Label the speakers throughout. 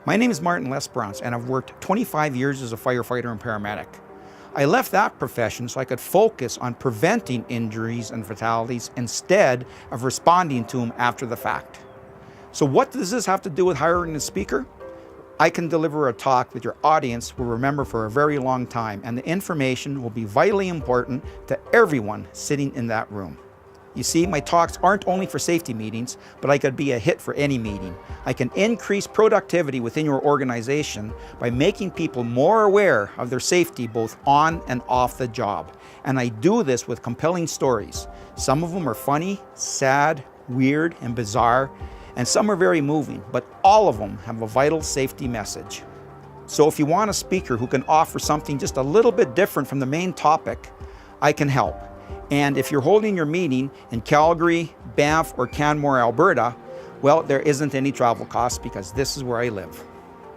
Speaker 1: My name is Martin Lesperance, and I've worked 25 years as a firefighter and paramedic. I left that profession so I could focus on preventing injuries and fatalities instead of responding to them after the fact. So what does this have to do with hiring a speaker? I can deliver a talk that your audience will remember for a very long time, and the information will be vitally important to everyone sitting in that room. You see, my talks aren't only for safety meetings, but I could be a hit for any meeting. I can increase productivity within your organization by making people more aware of their safety both on and off the job. And I do this with compelling stories. Some of them are funny, sad, weird, and bizarre, and some are very moving, but all of them have a vital safety message. So if you want a speaker who can offer something just a little bit different from the main topic, I can help. And if you're holding your meeting in Calgary, Banff, or Canmore, Alberta, well, there isn't any travel costs because this is where I live.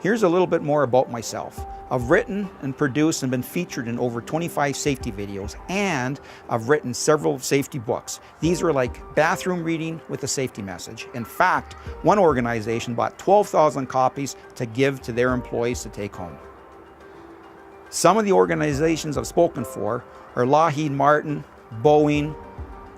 Speaker 1: Here's a little bit more about myself. I've written and produced and been featured in over 25 safety videos, and I've written several safety books. These are like bathroom reading with a safety message. In fact, one organization bought 12,000 copies to give to their employees to take home. Some of the organizations I've spoken for are Lockheed Martin, Boeing,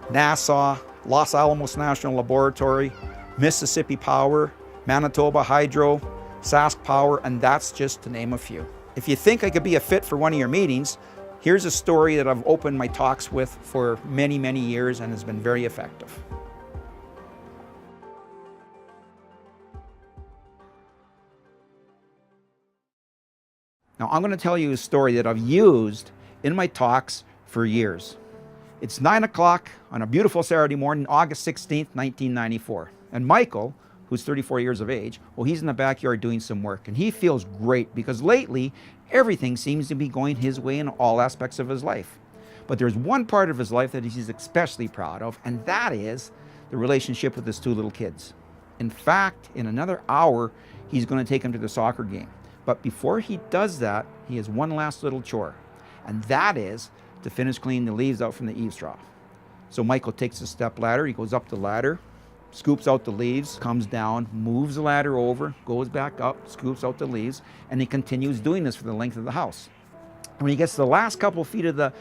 Speaker 1: NASA, Los Alamos National Laboratory, Mississippi Power, Manitoba Hydro, Sask Power, and that's just to name a few. If you think I could be a fit for one of your meetings, here's a story that I've opened my talks with for many, many years and has been very effective. Now, I'm going to tell you a story that I've used in my talks for years. It's 9 o'clock on a beautiful Saturday morning, August 16th, 1994. And Michael, who's 34 years of age, well, he's in the backyard doing some work. And he feels great because lately, everything seems to be going his way in all aspects of his life. But there's one part of his life that he's especially proud of, and that is the relationship with his two little kids. In fact, in another hour, he's going to take them to the soccer game. But before he does that, he has one last little chore, and that is to finish cleaning the leaves out from the eaves trough. So Michael takes a step ladder, he goes up the ladder, scoops out the leaves, comes down, moves the ladder over, goes back up, scoops out the leaves, and he continues doing this for the length of the house. And when he gets to the last couple feet of the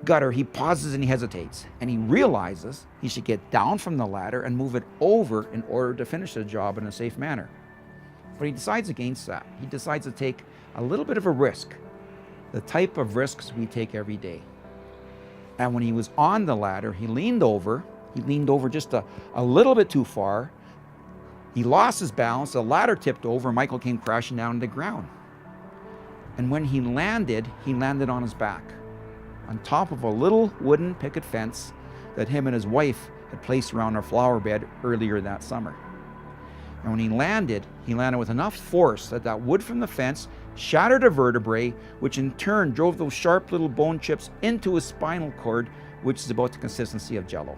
Speaker 1: gutter, he pauses and he hesitates, and he realizes he should get down from the ladder and move it over in order to finish the job in a safe manner. But he decides against that. He decides to take a little bit of a risk, the type of risks we take every day. And when he was on the ladder, he leaned over just a little bit too far. He lost his balance, the ladder tipped over, and Michael came crashing down to the ground. And when he landed on his back, on top of a little wooden picket fence that him and his wife had placed around our flower bed earlier that summer. And when he landed with enough force that that wood from the fence shattered a vertebrae, which in turn drove those sharp little bone chips into his spinal cord, which is about the consistency of Jell-O.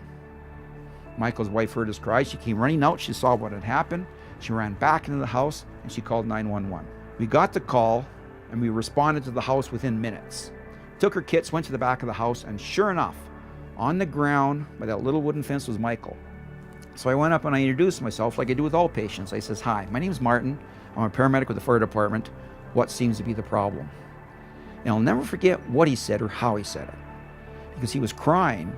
Speaker 1: Michael's wife heard his cries. She came running out. She saw what had happened. She ran back into the house and she called 911. We got the call and we responded to the house within minutes. Took her kits, went to the back of the house, and sure enough, on the ground by that little wooden fence was Michael. So I went up and I introduced myself like I do with all patients. I says, "Hi, my name's Martin. I'm a paramedic with the fire department. What seems to be the problem?" And I'll never forget what he said or how he said it, because he was crying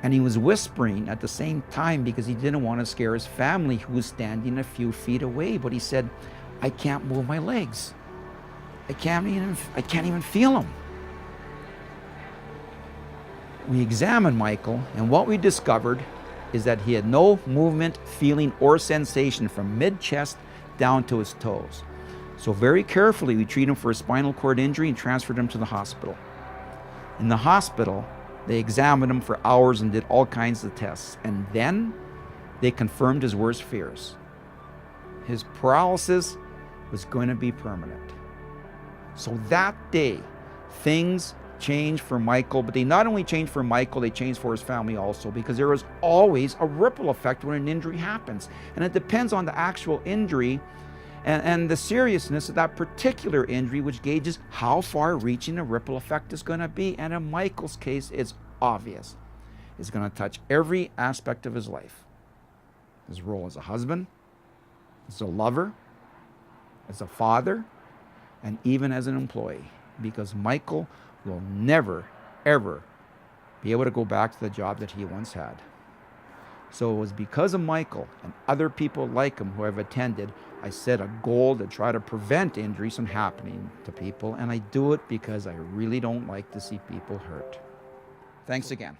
Speaker 1: and he was whispering at the same time because he didn't want to scare his family who was standing a few feet away. But he said, "I can't move my legs. I can't even feel them." We examined Michael, and what we discovered is that he had no movement, feeling, or sensation from mid-chest down to his toes. So very carefully, we treated him for a spinal cord injury and transferred him to the hospital. In the hospital, they examined him for hours and did all kinds of tests. And then they confirmed his worst fears. His paralysis was going to be permanent. So that day, things changed for Michael, but they not only changed for Michael, they changed for his family also, because there is always a ripple effect when an injury happens. And it depends on the actual injury and the seriousness of that particular injury, which gauges how far reaching the ripple effect is going to be. And in Michael's case, it's obvious. It's going to touch every aspect of his life. His role as a husband, as a lover, as a father, and even as an employee, because Michael will never, ever be able to go back to the job that he once had. So it was because of Michael and other people like him who I've attended, I set a goal to try to prevent injuries from happening to people, and I do it because I really don't like to see people hurt. Thanks again.